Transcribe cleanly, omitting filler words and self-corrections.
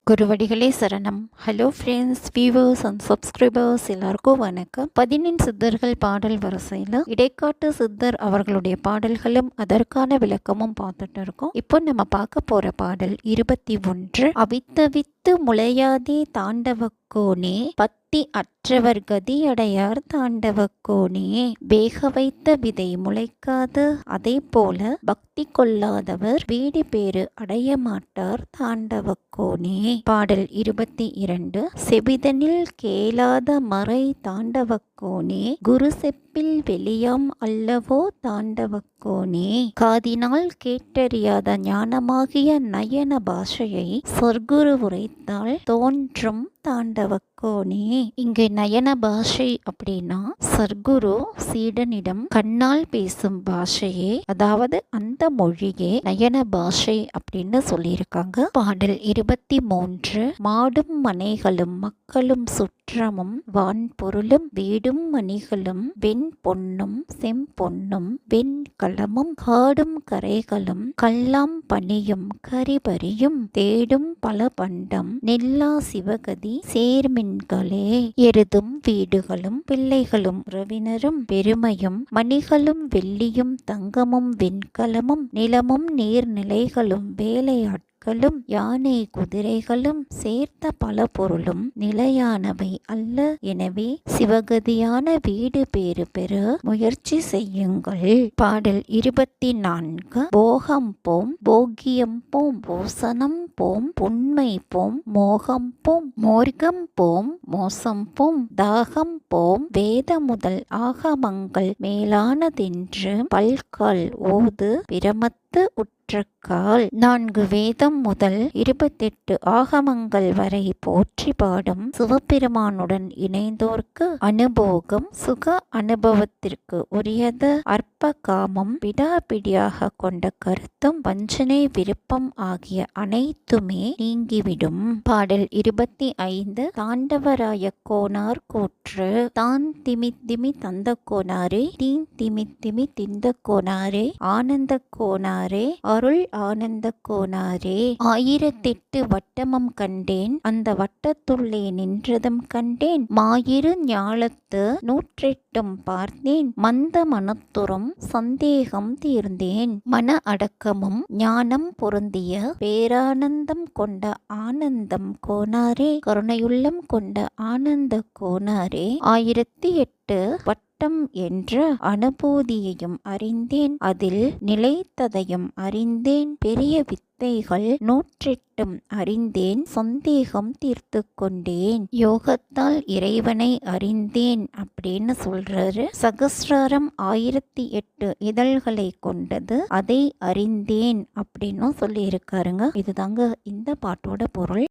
குருவடிகளே சரணம். Hello friends, viewers and subscribers எல்லாருக்கும் வணக்கம். 14 சித்தர்கள் பாடல் வரிசையில் இடைக்காட்டு சித்தர் அவர்களுடைய பாடல்களும் அதற்கான விளக்கமும் பார்த்துட்டு இருக்கோம். இப்போ நம்ம பார்க்க போற பாடல் 21. அவித்தவித்து முளையாதே தாண்டவக்கோனே பத்தி அற்றவர் கதியடையார் தாண்டவக்கோனே. வேக வைத்த விதை முளைக்காது, அதை போல பக்தி கொள்ளாதவர் வீடு பேறு அடைய மாட்டார் தாண்டவக்கோனே. பாடல் 22. செவிதனில் கேளாத மறை தாண்டவக்கோனே, குரு செப்பில் வெளியாம் அல்லவோ தாண்டவக்கோனே. காதினால் கேட்டறியாத ஞானமாகிய நயன பாஷையை சொற்குரு உரைத்தால் தோன்றும் தாண்டவக்கோனே. இங்கு நயன பாஷை அப்படின்னா சர்க்குரு சீடனிடம் கண்ணால் பேசும் பாஷையே, அதாவது அந்த மொழியே நயன பாஷை அப்படின்னு சொல்லியிருக்காங்க. பாடல் 23. மாடும் மனைகளும் மக்களும் சுற்றமும் வான்பொருளும் வீடும் மணிகளும் வெண் பொன்னும் செம்பொன்னும் வெண்கலமும் காடும் கரைகளும் கல்லாம் பனியும் கரிபரியும் தேடும் பல பண்டம் நெல்லா சிவகதி சேர்மின்களே. எருதும் வீடுகளும் பிள்ளைகளும் உறவினரும் பெருமையும் மணிகளும் வெள்ளியும் தங்கமும் வெண்கலமும் நிலமும் நீர்நிலைகளும் வேலையாட்களும் யானை குதிரைகளும் சேர்த்த பல பொருளும் நிலையானவை அல்ல. எனவே சிவகதியான வீடு பேறு பெற முயற்சி செய்யுங்கள். பாடல் 24. போகம் போம் போகியம் போம் போசனம் போம் புண்மை போம் மோகம் போம் மோர்க்கம் போம் மோசம் போம் தாகம் போம் வேத முதல் ஆகமங்கள் மேலானதென்று பல்கால் ஓது பிரமத்து உற்றக்கால். 4 வேதம் முதல் 28 ஆகமங்கள் வரை போற்றி பாடும் சிவபெருமானுடன் இணைந்தோர்க்கு அனுபோகம் சுக அனுபவத்திற்கு உரியது அற்ப காமம் விடாபிடியாக கொண்ட கருத்தும் வஞ்சனை விருப்பம் ஆகிய அனைத்துமே நீங்கிவிடும். பாடல் 25. தாண்டவராய கோனார் கூற்று. தான் திமித்திமி தந்த கோனாரே, தீன் திமித்திமி திந்த கோனாரே, ஆனந்த கோனாரே, அருள் ஆனந்த கோனாரே. 1008 வட்டமும் கண்டேன், அந்த வட்டத்துள்ளே நின்றதும் கண்டேன். மாயிரு ஞாலத்து 108 பார்த்தேன், மந்த மனத்துறும் சந்தேகம் தீர்ந்தேன். மன அடக்கமும் ஞானம் பொருந்திய பேரானந்தம் கொண்ட ஆனந்தம் கோனாரே, கருணையுள்ளம் கொண்ட ஆனந்த கோனாரே. 1008 வட்டம் என்ற அனுபூதியையும் அறிந்தேன், அதில் நிலைத்ததையும் அறிந்தேன். பெரிய வித்தைகள் 108 அறிந்தேன், சந்தேகம் தீர்த்து கொண்டேன். யோகத்தால் இறைவனை அறிந்தேன் அப்படின்னு சொல்றாரு. சகஸ்ராரம் 1008 இதழ்களை கொண்டது, அதை அறிந்தேன் அப்படின்னு சொல்லி இருக்காருங்க. இதுதாங்க இந்த பாட்டோட பொருள்.